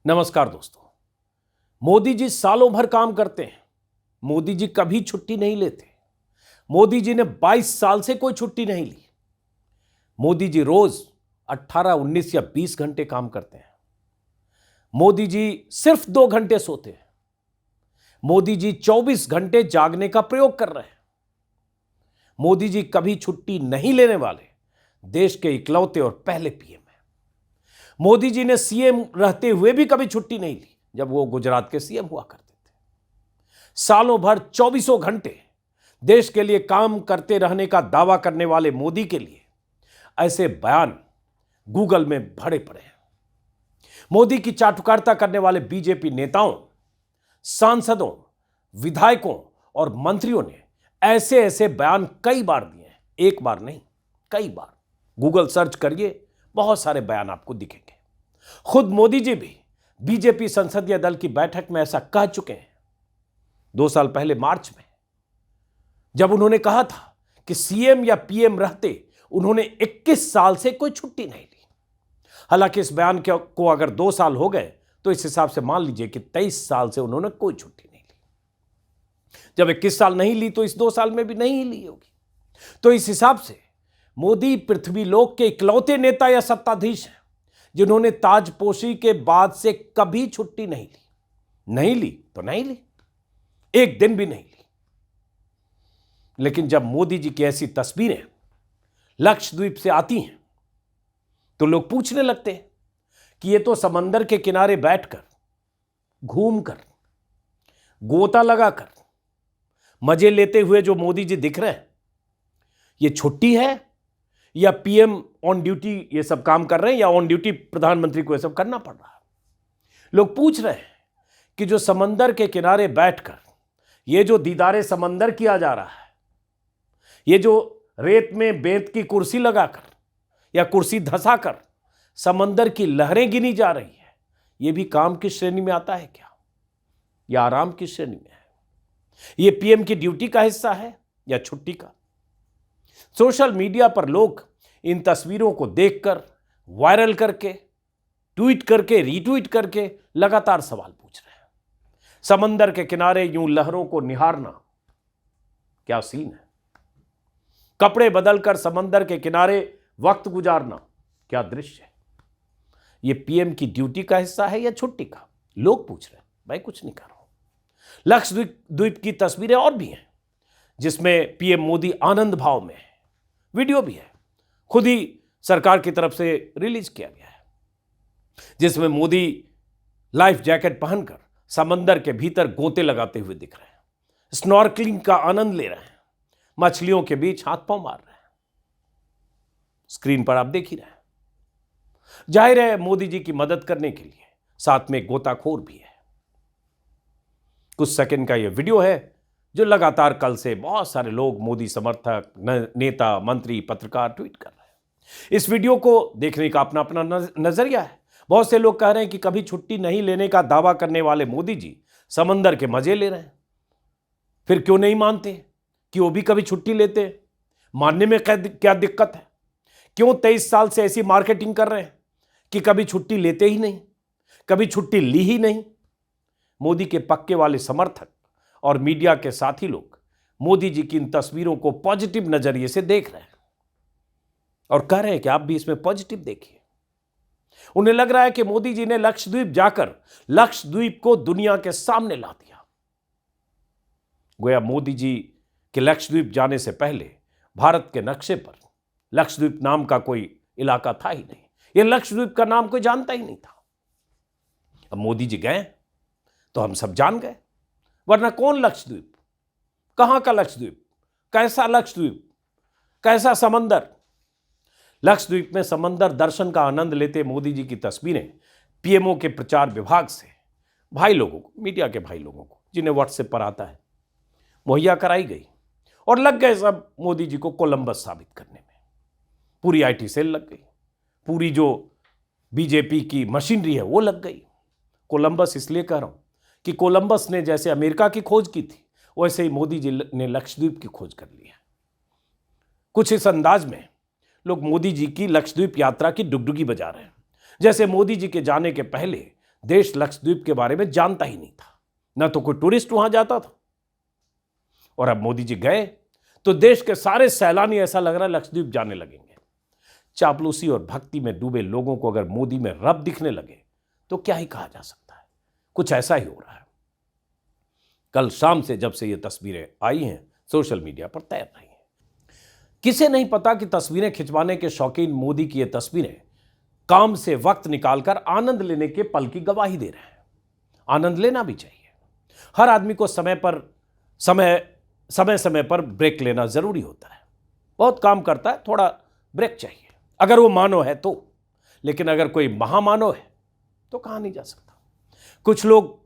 नमस्कार दोस्तों। मोदी जी सालों भर काम करते हैं। मोदी जी कभी छुट्टी नहीं लेते। मोदी जी ने 22 साल से कोई छुट्टी नहीं ली। मोदी जी रोज 18, 19 या 20 घंटे काम करते हैं। मोदी जी सिर्फ 2 घंटे सोते हैं। मोदी जी 24 घंटे जागने का प्रयोग कर रहे हैं। मोदी जी कभी छुट्टी नहीं लेने वाले देश के इकलौते और पहले पीएम हैं। मोदी जी ने सीएम रहते हुए भी कभी छुट्टी नहीं ली जब वो गुजरात के सीएम हुआ करते थे। सालों भर 24 घंटे देश के लिए काम करते रहने का दावा करने वाले मोदी के लिए ऐसे बयान गूगल में भरे पड़े हैं। मोदी की चाटुकारिता करने वाले बीजेपी नेताओं, सांसदों, विधायकों और मंत्रियों ने ऐसे ऐसे बयान कई बार दिए हैं। एक बार नहीं, कई बार। गूगल सर्च करिए, बहुत सारे बयान आपको दिखेंगे। खुद मोदी जी भी बीजेपी संसदीय दल की बैठक में ऐसा कह चुके हैं। 2 साल पहले मार्च में जब उन्होंने कहा था कि सीएम या पीएम रहते उन्होंने 21 साल से कोई छुट्टी नहीं ली। हालांकि इस बयान को अगर 2 साल हो गए तो इस हिसाब से मान लीजिए कि 23 साल से उन्होंने कोई छुट्टी नहीं ली। जब 21 साल नहीं ली तो इस 2 साल में भी नहीं ली होगी। तो इस हिसाब से मोदी पृथ्वीलोक के इकलौते नेता या सत्ताधीश हैं जिन्होंने ताजपोशी के बाद से कभी छुट्टी नहीं ली। नहीं ली तो नहीं ली, एक दिन भी नहीं ली। लेकिन जब मोदी जी की ऐसी तस्वीरें लक्षद्वीप से आती हैं तो लोग पूछने लगते हैं कि ये तो समंदर के किनारे बैठकर, घूमकर, गोता लगाकर मजे लेते हुए जो मोदी जी दिख रहे हैं, ये छुट्टी है या पीएम ऑन ड्यूटी ये सब काम कर रहे हैं, या ऑन ड्यूटी प्रधानमंत्री को ये सब करना पड़ रहा है। लोग पूछ रहे हैं कि जो समंदर के किनारे बैठकर ये जो दीदारे समंदर किया जा रहा है, ये जो रेत में बेंत की कुर्सी लगाकर या कुर्सी धंसाकर समंदर की लहरें गिनी जा रही है, ये भी काम की श्रेणी में आता है क्या, या आराम की श्रेणी में है? ये पीएम की ड्यूटी का हिस्सा है या छुट्टी का? सोशल मीडिया पर लोग इन तस्वीरों को देखकर, वायरल करके, ट्वीट करके, रीट्वीट करके लगातार सवाल पूछ रहे हैं। समंदर के किनारे यूं लहरों को निहारना क्या सीन है? कपड़े बदलकर समंदर के किनारे वक्त गुजारना क्या दृश्य है? यह पीएम की ड्यूटी का हिस्सा है या छुट्टी का? लोग पूछ रहे हैं। भाई कुछ नहीं कर रहा हूं। लक्षद्वीप की तस्वीरें और भी हैं जिसमें पीएम मोदी आनंद भाव में है। वीडियो भी है, खुद ही सरकार की तरफ से रिलीज किया गया है, जिसमें मोदी लाइफ जैकेट पहनकर समंदर के भीतर गोते लगाते हुए दिख रहे हैं, स्नॉर्कलिंग का आनंद ले रहे हैं, मछलियों के बीच हाथ पांव मार रहे हैं। स्क्रीन पर आप देख ही रहे हैं। जाहिर है मोदी जी की मदद करने के लिए साथ में गोताखोर भी है। कुछ सेकंड का यह वीडियो है जो लगातार कल से बहुत सारे लोग, मोदी समर्थक, नेता, मंत्री, पत्रकार ट्वीट कर रहे हैं। इस वीडियो को देखने का अपना अपना नजरिया है। बहुत से लोग कह रहे हैं कि कभी छुट्टी नहीं लेने का दावा करने वाले मोदी जी समंदर के मजे ले रहे हैं। फिर क्यों नहीं मानते कि वो भी कभी छुट्टी लेते हैं? मानने में क्या दिक्कत है? क्यों 23 साल से ऐसी मार्केटिंग कर रहे हैं कि कभी छुट्टी लेते ही नहीं, कभी छुट्टी ली ही नहीं? मोदी के पक्के वाले समर्थक और मीडिया के साथी लोग मोदी जी की इन तस्वीरों को पॉजिटिव नजरिए से देख रहे हैं और कह रहे हैं कि आप भी इसमें पॉजिटिव देखिए। उन्हें लग रहा है कि मोदी जी ने लक्षद्वीप जाकर लक्षद्वीप को दुनिया के सामने ला दिया। गोया मोदी जी के लक्षद्वीप जाने से पहले भारत के नक्शे पर लक्षद्वीप नाम का कोई इलाका था ही नहीं। यह लक्षद्वीप का नाम कोई जानता ही नहीं था। अब मोदी जी गए तो हम सब जान गए, वरना कौन लक्षद्वीप, कहां का लक्षद्वीप, कैसा लक्षद्वीप, कैसा समंदर? लक्षद्वीप में समंदर दर्शन का आनंद लेते मोदी जी की तस्वीरें पीएमओ के प्रचार विभाग से भाई लोगों को, मीडिया के भाई लोगों को, जिन्हें व्हाट्सएप पर आता है, मुहैया कराई गई और लग गए सब मोदी जी को कोलंबस साबित करने में। पूरी आईटी सेल लग गई, पूरी जो बीजेपी की मशीनरी है वो लग गई। कोलंबस इसलिए कह रहा हूं कि कोलंबस ने जैसे अमेरिका की खोज की थी, वैसे ही मोदी जी ने लक्षद्वीप की खोज कर ली है। कुछ इस अंदाज में लोग मोदी जी की लक्षद्वीप यात्रा की डुगडुगी बजा रहे हैं, जैसे मोदी जी के जाने के पहले देश लक्षद्वीप के बारे में जानता ही नहीं था, ना तो कोई टूरिस्ट वहां जाता था। और अब मोदी जी गए तो देश के सारे सैलानी, ऐसा लग रहा है, लक्षद्वीप जाने लगेंगे। चापलूसी और भक्ति में डूबे लोगों को अगर मोदी में रब दिखने लगे तो क्या ही कहा जा सकता है। कुछ ऐसा ही हो रहा है। कल शाम से जब से ये तस्वीरें आई हैं सोशल मीडिया पर तैर रही हैं। किसे नहीं पता कि तस्वीरें खिंचवाने के शौकीन मोदी की ये तस्वीरें काम से वक्त निकालकर आनंद लेने के पल की गवाही दे रहे हैं। आनंद लेना भी चाहिए। हर आदमी को समय समय पर ब्रेक लेना जरूरी होता है। बहुत काम करता है, थोड़ा ब्रेक चाहिए, अगर वो मानव है तो। लेकिन अगर कोई महामानव है तो कहा नहीं जा सकता। कुछ लोग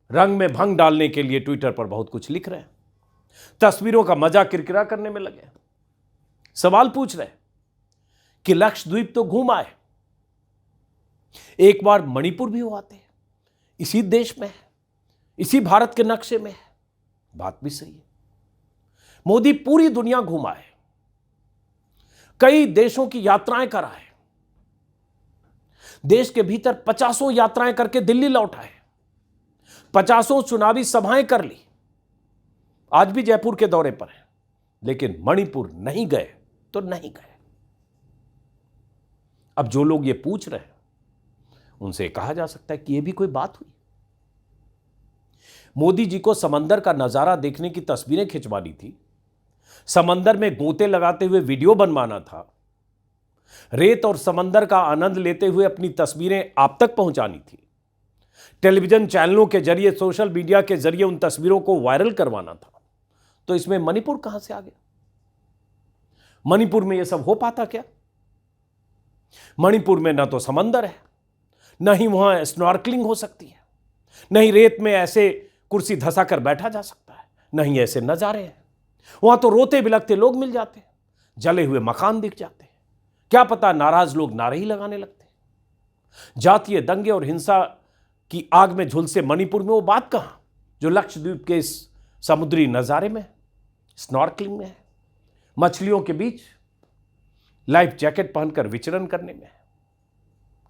रंग में भंग डालने के लिए ट्विटर पर बहुत कुछ लिख रहे हैं, तस्वीरों का मजाक किरकिरा करने में लगे, सवाल पूछ रहे हैं कि लक्षद्वीप तो घूम आए, एक बार मणिपुर भी हो आते, इसी देश में है, इसी भारत के नक्शे में है। बात भी सही है। मोदी पूरी दुनिया घुमाए, कई देशों की यात्राएं कराए, देश के भीतर 50 यात्राएं करके दिल्ली लौट आए, 50 चुनावी सभाएं कर ली, आज भी जयपुर के दौरे पर है। लेकिन मणिपुर नहीं गए तो नहीं गए। अब जो लोग ये पूछ रहे हैं उनसे कहा जा सकता है कि ये भी कोई बात हुई। मोदी जी को समंदर का नजारा देखने की तस्वीरें खिंचवानी थी, समंदर में गोते लगाते हुए वीडियो बनवाना था, रेत और समंदर का आनंद लेते हुए अपनी तस्वीरें आप तक पहुंचानी थी, टेलीविजन चैनलों के जरिए, सोशल मीडिया के जरिए उन तस्वीरों को वायरल करवाना था। तो इसमें मणिपुर कहां से आ गया? मणिपुर में यह सब हो पाता क्या? मणिपुर में ना तो समंदर है, न ही वहां स्नॉर्कलिंग हो सकती है, न ही रेत में ऐसे कुर्सी धसा कर बैठा जा सकता है, न ही ऐसे नजारे हैं। वहां तो रोते बिलखते लोग मिल जाते हैं, जले हुए मकान दिख जाते हैं, क्या पता नाराज लोग नारे ही लगाने लगते हैं। जातीय दंगे और हिंसा की आग में झुलसे मणिपुर में वो बात कहां जो लक्षद्वीप के इस समुद्री नजारे में, स्नॉर्कलिंग में है, मछलियों के बीच लाइफ जैकेट पहनकर विचरण करने में है।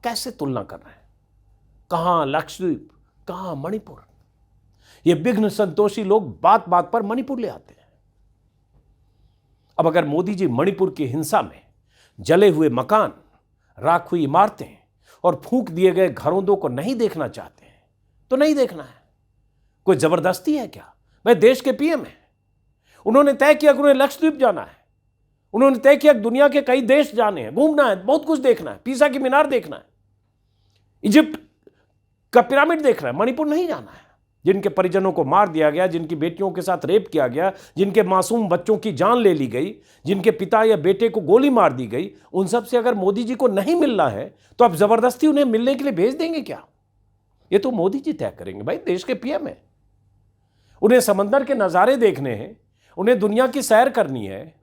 कैसे तुलना कर रहे हैं? कहां लक्षद्वीप, कहां मणिपुर? ये विघ्न संतोषी लोग बात बात पर मणिपुर ले आते हैं। अब अगर मोदी जी मणिपुर की हिंसा में जले हुए मकान, राख हुई इमारतें और फूंक दिए गए घरोंदों को नहीं देखना चाहते हैं तो नहीं देखना है। कोई जबरदस्ती है क्या? भाई देश के पीएम हैं, उन्होंने तय किया कि उन्हें लक्षद्वीप जाना है, उन्होंने तय किया कि दुनिया के कई देश जाने हैं, घूमना है, बहुत कुछ देखना है, पीसा की मीनार देखना है, इजिप्ट का पिरामिड देखना है, मणिपुर नहीं जाना है। जिनके परिजनों को मार दिया गया, जिनकी बेटियों के साथ रेप किया गया, जिनके मासूम बच्चों की जान ले ली गई, जिनके पिता या बेटे को गोली मार दी गई, उन सब से अगर मोदी जी को नहीं मिलना है तो आप जबरदस्ती उन्हें मिलने के लिए भेज देंगे क्या? ये तो मोदी जी तय करेंगे। भाई देश के पीएम है, उन्हें समंदर के नज़ारे देखने हैं, उन्हें दुनिया की सैर करनी है।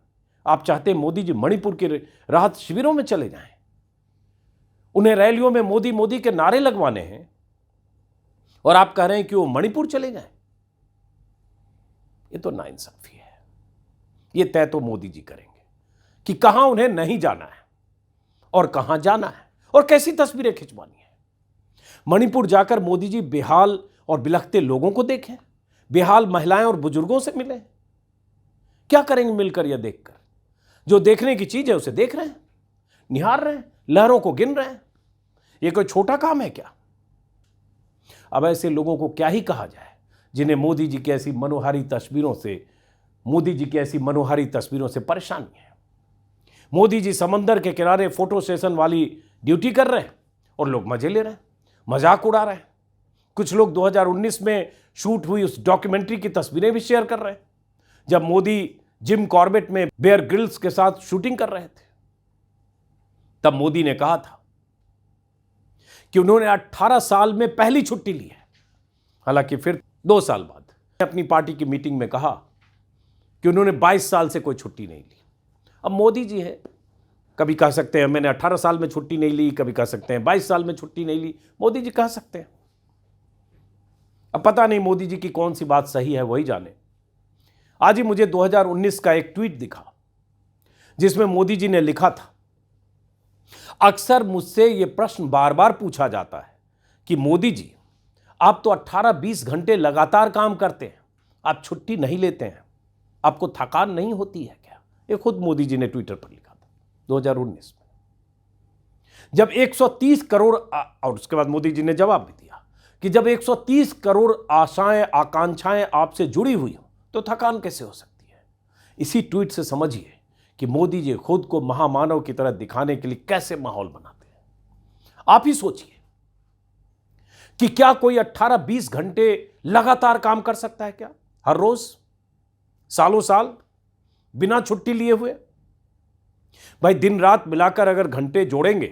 आप चाहते हैं मोदी जी मणिपुर के राहत शिविरों में चले जाएं, उन्हें रैलियों में मोदी मोदी के नारे लगवाने हैं, और आप कह रहे हैं कि वो मणिपुर चले जाएं। ये तो नाइंसाफी है। ये तय तो मोदी जी करेंगे कि कहां उन्हें नहीं जाना है और कहां जाना है और कैसी तस्वीरें खिंचवानी है। मणिपुर जाकर मोदी जी बेहाल और बिलखते लोगों को देखें, बेहाल महिलाएं और बुजुर्गों से मिलें। क्या करेंगे मिलकर यह देखकर? जो देखने की चीज है उसे देख रहे हैं, निहार रहे हैं, लहरों को गिन रहे हैं। यह कोई छोटा काम है क्या? अब ऐसे लोगों को क्या ही कहा जाए जिन्हें मोदी जी की ऐसी मनोहारी तस्वीरों से परेशानी है। मोदी जी समंदर के किनारे फोटो सेशन वाली ड्यूटी कर रहे हैं और लोग मजे ले रहे हैं, मजाक उड़ा रहे हैं। कुछ लोग 2019 में शूट हुई उस डॉक्यूमेंट्री की तस्वीरें भी शेयर कर रहे हैं जब मोदी जिम कॉर्बेट में बेयर ग्रिल्स के साथ शूटिंग कर रहे थे। तब मोदी ने कहा था कि उन्होंने 18 साल में पहली छुट्टी ली है। हालांकि फिर 2 साल बाद अपनी पार्टी की मीटिंग में कहा कि उन्होंने 22 साल से कोई छुट्टी नहीं ली। अब मोदी जी हैं, कभी कह सकते हैं मैंने 18 साल में छुट्टी नहीं ली, कभी कह सकते हैं 22 साल में छुट्टी नहीं ली। मोदी जी कह सकते हैं। अब पता नहीं मोदी जी की कौन सी बात सही है, वही जाने। आज ही मुझे 2019 का एक ट्वीट दिखा जिसमें मोदी जी ने लिखा था, अक्सर मुझसे यह प्रश्न बार बार पूछा जाता है कि मोदी जी, आप तो 18-20 घंटे लगातार काम करते हैं, आप छुट्टी नहीं लेते हैं, आपको थकान नहीं होती है क्या? ये खुद मोदी जी ने ट्विटर पर लिखा था 2019 में, जब 130 करोड़ और उसके बाद मोदी जी ने जवाब भी दिया कि जब 130 करोड़ आशाएं आकांक्षाएं आपसे जुड़ी हुई हो तो थकान कैसे हो सकती है। इसी ट्वीट से समझिए कि मोदी जी खुद को महामानव की तरह दिखाने के लिए कैसे माहौल बनाते हैं। आप ही सोचिए कि क्या कोई 18-20 घंटे लगातार काम कर सकता है क्या, हर रोज, सालों साल, बिना छुट्टी लिए हुए? भाई दिन रात मिलाकर अगर घंटे जोड़ेंगे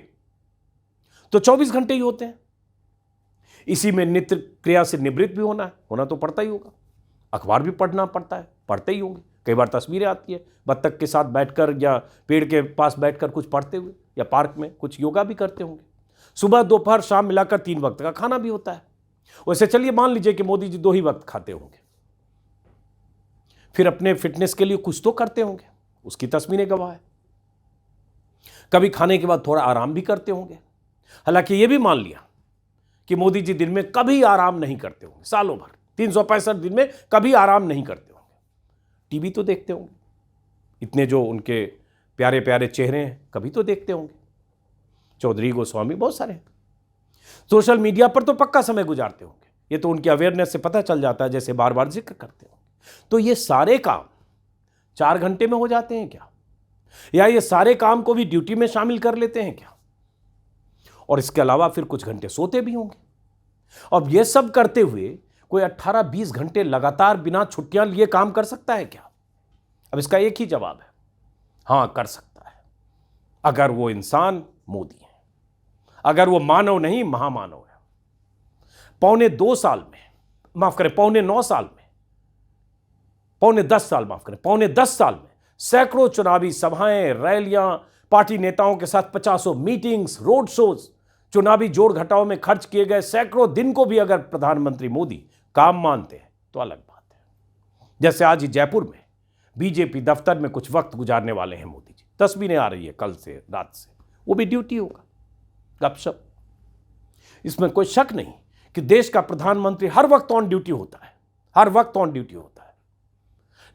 तो 24 घंटे ही होते हैं। इसी में नित्य क्रिया से निवृत्त भी होना तो पड़ता ही होगा, अखबार भी पढ़ना पड़ता है, पढ़ते ही होंगे। कई बार तस्वीरें आती है बत्तख के साथ बैठकर या पेड़ के पास बैठकर कुछ पढ़ते हुए, या पार्क में कुछ योगा भी करते होंगे। सुबह दोपहर शाम मिलाकर 3 वक्त का खाना भी होता है। वैसे चलिए मान लीजिए कि मोदी जी 2 ही वक्त खाते होंगे, फिर अपने फिटनेस के लिए कुछ तो करते होंगे, उसकी तस्वीरें गवाह है। कभी खाने के बाद थोड़ा आराम भी करते होंगे। हालांकि यह भी मान लिया कि मोदी जी दिन में कभी आराम नहीं करते होंगे, सालों भर 365 दिन में कभी आराम नहीं करते होंगे। टीवी तो देखते होंगे, इतने जो उनके प्यारे प्यारे चेहरे हैं कभी तो देखते होंगे। चौधरी गोस्वामी, बहुत सारे हैं। सोशल मीडिया पर तो पक्का समय गुजारते होंगे, ये तो उनकी अवेयरनेस से पता चल जाता है, जैसे बार बार जिक्र करते होंगे। तो ये सारे काम 4 घंटे में हो जाते हैं क्या, या ये सारे काम को भी ड्यूटी में शामिल कर लेते हैं क्या? और इसके अलावा फिर कुछ घंटे सोते भी होंगे। अब ये सब करते हुए कोई 18-20 घंटे लगातार बिना छुट्टियां लिए काम कर सकता है क्या? अब इसका एक ही जवाब है, हां कर सकता है, अगर वो इंसान मोदी है, अगर वो मानव नहीं महामानव है। पौने 9 साल में सैकड़ों चुनावी सभाएं, रैलियां, पार्टी नेताओं के साथ 50 मीटिंग्स, रोड शोज, चुनावी जोड़ घटाव में खर्च किए गए सैकड़ों दिन को भी अगर प्रधानमंत्री मोदी काम मानते हैं तो अलग बात है। जैसे आज ही जयपुर में बीजेपी दफ्तर में कुछ वक्त गुजारने वाले हैं मोदी जी, तस्वीरें आ रही है कल से रात से, वो भी ड्यूटी होगा, गपशप। इसमें कोई शक नहीं कि देश का प्रधानमंत्री हर वक्त ऑन ड्यूटी होता है, हर वक्त ऑन ड्यूटी होता है।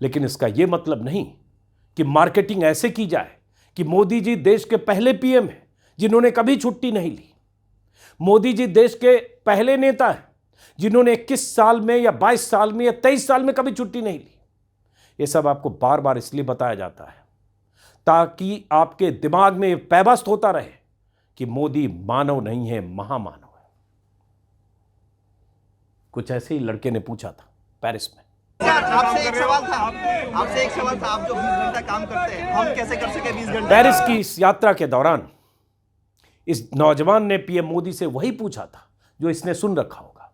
लेकिन इसका यह मतलब नहीं कि मार्केटिंग ऐसे की जाए कि मोदी जी देश के पहले पीएम हैं जिन्होंने कभी छुट्टी नहीं ली। मोदी जी देश के पहले नेता हैं जिन्होंने 21 साल में या 22 साल में या 23 साल में कभी छुट्टी नहीं ली। यह सब आपको बार बार इसलिए बताया जाता है ताकि आपके दिमाग में यह पैबस्त होता रहे कि मोदी मानव नहीं है, महामानव है। कुछ ऐसे ही लड़के ने पूछा था पेरिस में। आपसे एक सवाल था आप जो 20 घंटा काम करते हैं, हम कैसे कर सके 20 घंटे? पेरिस की इस यात्रा के दौरान इस नौजवान ने पीएम मोदी से वही पूछा था जो इसने सुन रखा होगा।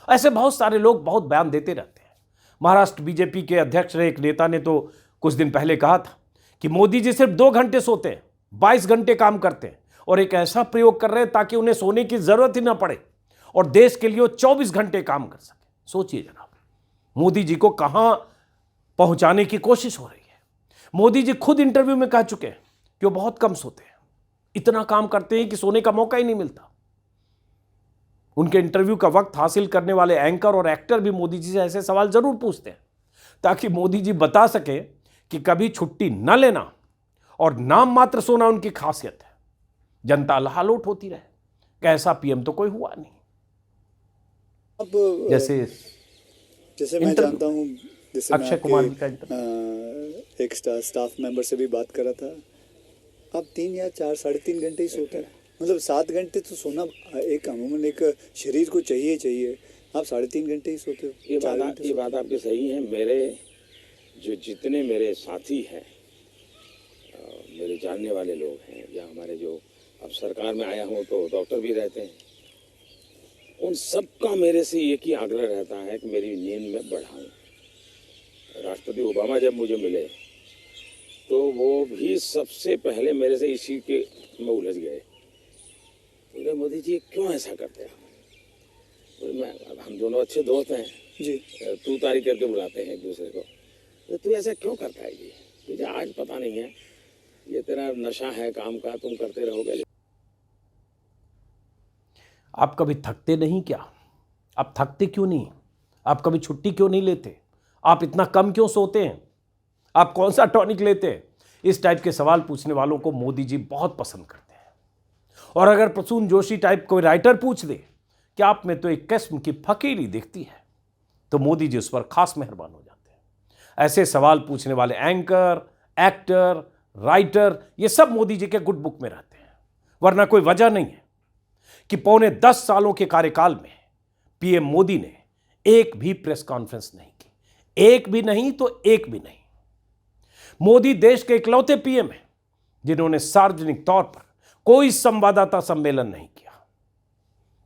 ऐसे बहुत सारे लोग बहुत बयान देते रहते हैं। महाराष्ट्र बीजेपी के अध्यक्ष रहे एक नेता ने तो कुछ दिन पहले कहा था कि मोदी जी सिर्फ 2 घंटे सोते हैं, 22 घंटे काम करते हैं, और एक ऐसा प्रयोग कर रहे हैं ताकि उन्हें सोने की जरूरत ही ना पड़े और देश के लिए वो 24 घंटे काम कर सके। सोचिए जनाब, मोदी जी को कहां पहुंचाने की कोशिश हो रही है। मोदी जी खुद इंटरव्यू में कह चुके हैं कि वो बहुत कम सोते हैं, इतना काम करते हैं कि सोने का मौका ही नहीं मिलता। उनके इंटरव्यू का वक्त हासिल करने वाले एंकर और एक्टर भी मोदी जी से ऐसे सवाल जरूर पूछते हैं ताकि मोदी जी बता सके कि कभी छुट्टी न लेना और नाम मात्र सोना उनकी खासियत है। जनता लहालोट होती रहे, कैसा पीएम तो कोई हुआ नहीं। अब जैसे मैं जानता हूँ, जैसे अक्षय कुमार का एक स्टाफ मेंबर से भी बात करा था, आप 3 या 4 साढ़े 3 घंटे ही सोते हैं। मतलब 7 घंटे तो सोना एक अमूमन एक शरीर को चाहिए। आप 3.5 घंटे ही सोते हो। ये बात आपकी सही है। मेरे जितने मेरे साथी हैं, मेरे जानने वाले लोग हैं, या हमारे जो अब सरकार में आया हूँ तो डॉक्टर भी रहते हैं, उन सबका मेरे से एक ही आग्रह रहता है कि मेरी नींद में बढ़ाऊं। राष्ट्रपति ओबामा जब मुझे मिले तो वो भी सबसे पहले मेरे से इसी के में उलझ गए। बोले मोदी जी क्यों ऐसा करते हैं? हम दोनों अच्छे दोस्त हैं जी, तू तारी करके बुलाते हैं एक दूसरे को। तो तू ऐसा क्यों करता है जी? तुझे आज पता नहीं है, ये तेरा नशा है काम का, तुम करते रहोगे। आप कभी थकते नहीं क्या? आप थकते क्यों नहीं? आप कभी छुट्टी क्यों नहीं लेते? आप इतना कम क्यों सोते हैं? आप कौन सा टॉनिक लेते हैं? इस टाइप के सवाल पूछने वालों को मोदी जी बहुत पसंद करते हैं। और अगर प्रसून जोशी टाइप कोई राइटर पूछ दे कि आप में तो एक किस्म की फकीरी दिखती है, तो मोदी जी उस पर खास मेहरबान हो जाते हैं। ऐसे सवाल पूछने वाले एंकर, एक्टर, राइटर, ये सब मोदी जी के गुड बुक में रहते हैं। वरना कोई वजह नहीं है कि पौने 10 सालों के कार्यकाल में पीएम मोदी ने एक भी प्रेस कॉन्फ्रेंस नहीं की। एक भी नहीं तो एक भी नहीं। मोदी देश के इकलौते पीएम हैं जिन्होंने सार्वजनिक तौर पर कोई संवाददाता सम्मेलन नहीं किया।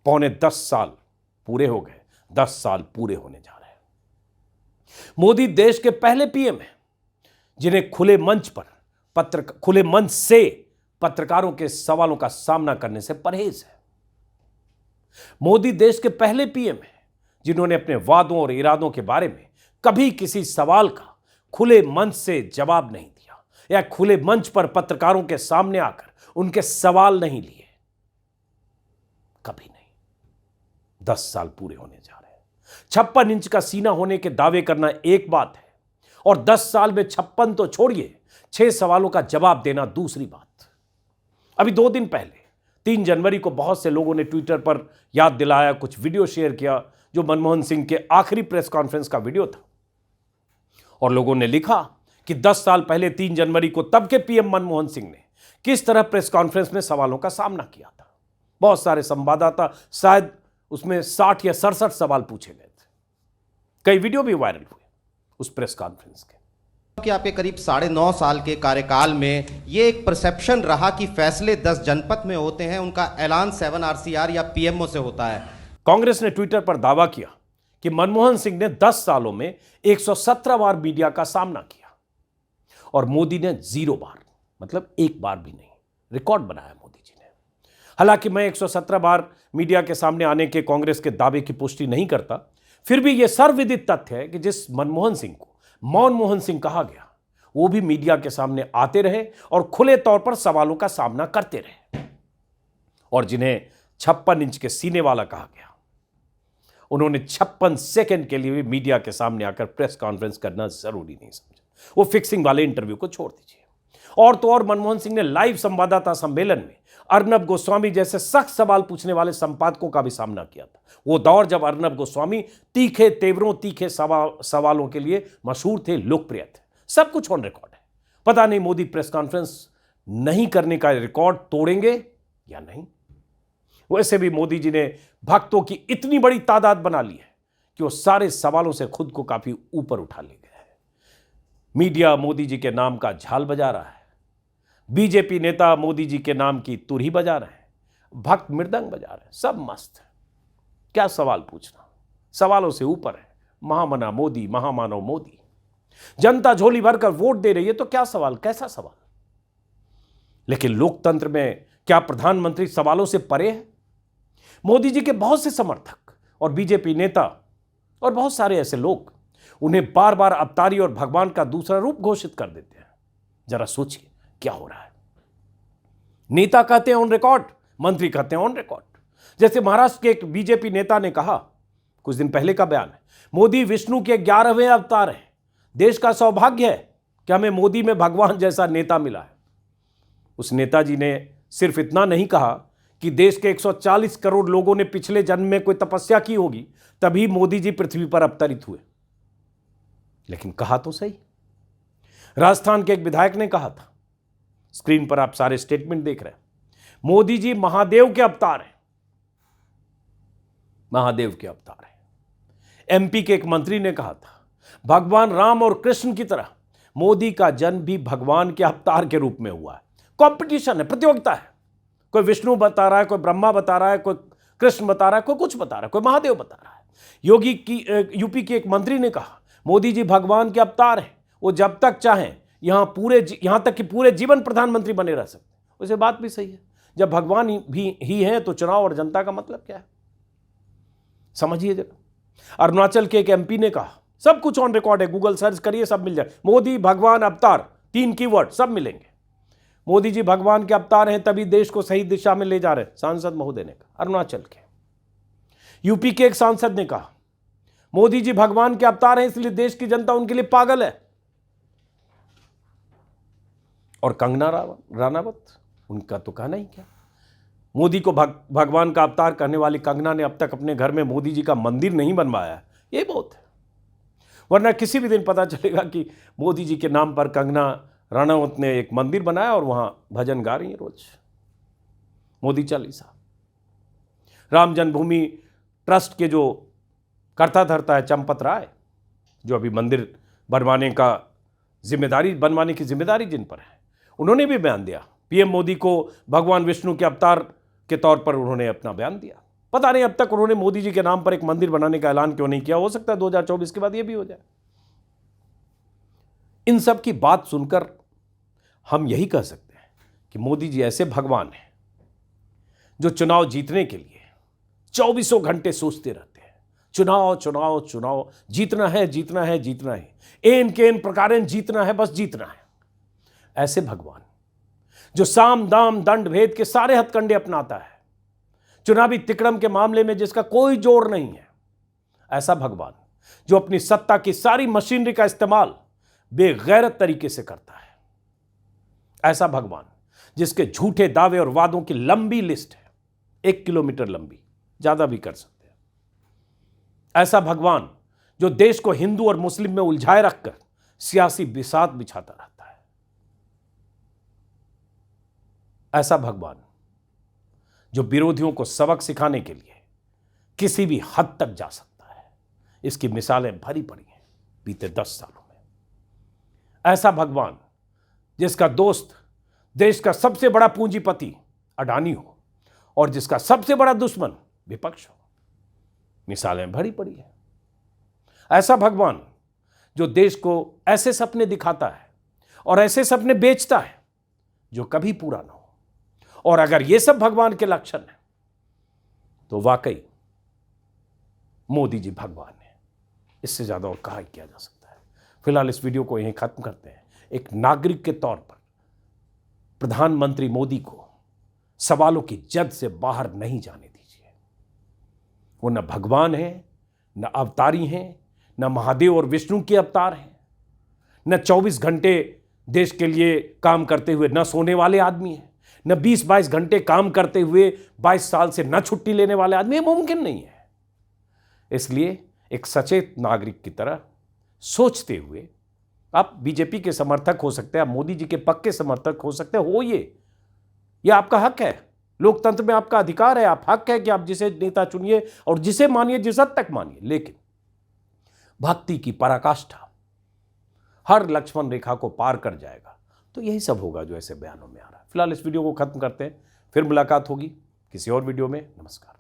पौने 10 साल पूरे हो गए, 10 साल पूरे होने जा रहे हैं। मोदी देश के पहले पीएम हैं जिन्हें खुले मंच से पत्रकारों के सवालों का सामना करने से परहेज है। मोदी देश के पहले पीएम हैं जिन्होंने अपने वादों और इरादों के बारे में कभी किसी सवाल का खुले मंच से जवाब नहीं दिया या खुले मंच पर पत्रकारों के सामने आकर उनके सवाल नहीं लिए। कभी नहीं। 10 साल पूरे होने जा रहे हैं। 56 इंच का सीना होने के दावे करना एक बात है और 10 साल में 56 तो छोड़िए, 6 सवालों का जवाब देना दूसरी बात। अभी 2 दिन पहले 3 जनवरी को बहुत से लोगों ने ट्विटर पर याद दिलाया, कुछ वीडियो शेयर किया जो मनमोहन सिंह के आखिरी प्रेस कॉन्फ्रेंस का वीडियो था। और लोगों ने लिखा कि 10 साल पहले 3 जनवरी को तब के पीएम मनमोहन सिंह ने किस तरह प्रेस कॉन्फ्रेंस में सवालों का सामना किया था। बहुत सारे संवाददाता, शायद उसमें 60 या 67 सवाल पूछे गए थे। कई वीडियो भी वायरल हुए उस प्रेस कॉन्फ्रेंस के। कि आपके करीब 9.5 साल के कार्यकाल में ये एक परसेप्शन रहा कि फैसले 10 जनपद में होते हैं, उनका ऐलान 7 RCR या पीएमओ से होता है। कांग्रेस ने ट्विटर पर दावा किया कि मनमोहन सिंह ने 10 सालों में 117 बार मीडिया का सामना किया और मोदी ने 0 बार, मतलब एक बार भी नहीं। रिकॉर्ड बनाया मोदी जी ने। हालांकि मैं 117 बार मीडिया के सामने आने के कांग्रेस के दावे की पुष्टि नहीं करता, फिर भी यह सर्वविदित तथ्य है कि जिस मनमोहन सिंह को मनमोहन सिंह कहा गया, वो भी मीडिया के सामने आते रहे और खुले तौर पर सवालों का सामना करते रहे। और जिन्हें 56 इंच के सीने वाला कहा गया, उन्होंने 56 सेकंड के लिए भी मीडिया के सामने आकर प्रेस कॉन्फ्रेंस करना जरूरी नहीं समझा। वो फिक्सिंग वाले इंटरव्यू को छोड़ दीजिए। और तो और मनमोहन सिंह ने लाइव संवाददाता सम्मेलन में अर्नब गोस्वामी जैसे सख्त सवाल पूछने वाले संपादकों का भी सामना किया था। वो दौर जब अर्नब गोस्वामी तीखे तेवरों, तीखे सवालों के लिए मशहूर थे, लोकप्रिय थे। सब कुछ ऑन रिकॉर्ड है। पता नहीं मोदी प्रेस कॉन्फ्रेंस नहीं करने का रिकॉर्ड तोड़ेंगे या नहीं। वैसे भी मोदी जी ने भक्तों की इतनी बड़ी तादाद बना ली है कि वो सारे सवालों से खुद को काफी ऊपर उठा ले गए हैं। मीडिया मोदी जी के नाम का झाल बजा रहा है, बीजेपी नेता मोदी जी के नाम की तुरही बजा रहे हैं, भक्त मृदंग बजा रहे हैं, सब मस्त है। क्या सवाल पूछना, सवालों से ऊपर है। महामना मोदी, महामानव मोदी। जनता झोली भरकर वोट दे रही है तो क्या सवाल, कैसा सवाल। लेकिन लोकतंत्र में क्या प्रधानमंत्री सवालों से परे है? मोदी जी के बहुत से समर्थक और बीजेपी नेता और बहुत सारे ऐसे लोग उन्हें बार बार अवतारी और भगवान का दूसरा रूप घोषित कर देते हैं। जरा सोचिए क्या हो रहा है। नेता कहते हैं ऑन रिकॉर्ड, मंत्री कहते हैं ऑन रिकॉर्ड। जैसे महाराष्ट्र के एक बीजेपी नेता ने कहा, कुछ दिन पहले का बयान है, मोदी विष्णु के 11वें अवतार हैं। देश का सौभाग्य है कि हमें मोदी में भगवान जैसा नेता मिला है। उस नेताजी ने सिर्फ इतना नहीं कहा कि देश के 140 करोड़ लोगों ने पिछले जन्म में कोई तपस्या की होगी तभी मोदी जी पृथ्वी पर अवतरित हुए, लेकिन कहा तो सही। राजस्थान के एक विधायक ने कहा था, स्क्रीन पर आप सारे स्टेटमेंट देख रहे हैं, मोदी जी महादेव के अवतार हैं, महादेव के अवतार हैं। एमपी के एक मंत्री ने कहा था, भगवान राम और कृष्ण की तरह मोदी का जन्म भी भगवान के अवतार के रूप में हुआ है। कंपटीशन है, प्रतियोगिता है। कोई विष्णु बता रहा है, कोई ब्रह्मा बता रहा है, कोई कृष्ण बता रहा है, कोई कुछ बता रहा है, कोई महादेव बता रहा है। यूपी के एक मंत्री ने कहा, मोदी जी भगवान के अवतार हैं, वो जब तक चाहें यहां तक कि पूरे जीवन प्रधानमंत्री बने रह सकते। वैसे बात भी सही है, जब भगवान ही हैं तो चुनाव और जनता का मतलब क्या है, समझिए जरा। अरुणाचल के एक एमपी ने कहा, सब कुछ ऑन रिकॉर्ड है, गूगल सर्च करिए सब मिल जाए, मोदी भगवान अवतार 3 कीवर्ड सब मिलेंगे। मोदी जी भगवान के अवतार हैं तभी देश को सही दिशा में ले जा रहे हैं, सांसद महोदय ने कहा, अरुणाचल के। यूपी के एक सांसद ने कहा मोदी जी भगवान के अवतार हैं, इसलिए देश की जनता उनके लिए पागल है। और कंगना राणावत, उनका तो कहना ही क्या। मोदी को भगवान का अवतार कहने वाली कंगना ने अब तक अपने घर में मोदी जी का मंदिर नहीं बनवाया, ये बहुत है। वरना किसी भी दिन पता चलेगा कि मोदी जी के नाम पर कंगना राणावत ने एक मंदिर बनाया और वहां भजन गा रही है रोज, मोदी चालीसा। राम जन्मभूमि ट्रस्ट के जो करता धरता है चंपत राय, जो अभी मंदिर बनवाने की जिम्मेदारी जिन पर है, उन्होंने भी बयान दिया। पीएम मोदी को भगवान विष्णु के अवतार के तौर पर उन्होंने अपना बयान दिया। पता नहीं अब तक उन्होंने मोदी जी के नाम पर एक मंदिर बनाने का ऐलान क्यों नहीं किया। हो सकता है 2024 के बाद यह भी हो जाए। इन सब की बात सुनकर हम यही कह सकते हैं कि मोदी जी ऐसे भगवान हैं जो चुनाव जीतने के लिए 24 घंटे सोचते रहते हैं, चुनाव चुनाव चुनाव, जीतना है जीतना है जीतना है, एन के एन प्रकारेण जीतना है, बस जीतना है। ऐसे भगवान जो साम दाम दंड भेद के सारे हथकंडे अपनाता है, चुनावी तिकड़म के मामले में जिसका कोई जोर नहीं है। ऐसा भगवान जो अपनी सत्ता की सारी मशीनरी का इस्तेमाल बेगैरत तरीके से करता है। ऐसा भगवान जिसके झूठे दावे और वादों की लंबी लिस्ट है, 1 किलोमीटर लंबी, ज्यादा भी कर सकते हैं। ऐसा भगवान जो देश को हिंदू और मुस्लिम में उलझाए रखकर सियासी बिसात बिछाता रहता है। ऐसा भगवान जो विरोधियों को सबक सिखाने के लिए किसी भी हद तक जा सकता है, इसकी मिसालें भरी पड़ी हैं बीते 10 सालों में। ऐसा भगवान जिसका दोस्त देश का सबसे बड़ा पूंजीपति अडानी हो और जिसका सबसे बड़ा दुश्मन विपक्ष हो, मिसालें भरी पड़ी हैं। ऐसा भगवान जो देश को ऐसे सपने दिखाता है और ऐसे सपने बेचता है जो कभी पूरा ना हो। और अगर ये सब भगवान के लक्षण हैं तो वाकई मोदी जी भगवान है। इससे ज्यादा और कहा किया जा सकता है। फिलहाल इस वीडियो को यहीं खत्म करते हैं। एक नागरिक के तौर पर प्रधानमंत्री मोदी को सवालों की जद से बाहर नहीं जाने दीजिए। वो न भगवान है, न अवतारी हैं, न महादेव और विष्णु के अवतार हैं, न 24 घंटे देश के लिए काम करते हुए न सोने वाले आदमी हैं, न 20-22 घंटे काम करते हुए 22 साल से न छुट्टी लेने वाले आदमी। ये मुमकिन नहीं है। इसलिए एक सचेत नागरिक की तरह सोचते हुए, आप बीजेपी के समर्थक हो सकते हैं, आप मोदी जी के पक्के समर्थक हो सकते हैं, ये आपका हक है। लोकतंत्र में आपका अधिकार है, आप हक है कि आप जिसे नेता चुनिए और जिसे मानिए, जिस हद तक मानिए। लेकिन भक्ति की पराकाष्ठा हर लक्ष्मण रेखा को पार कर जाएगा तो यही सब होगा जो ऐसे बयानों में आ रहा है। फिलहाल इस वीडियो को खत्म करते हैं, फिर मुलाकात होगी किसी और वीडियो में। नमस्कार।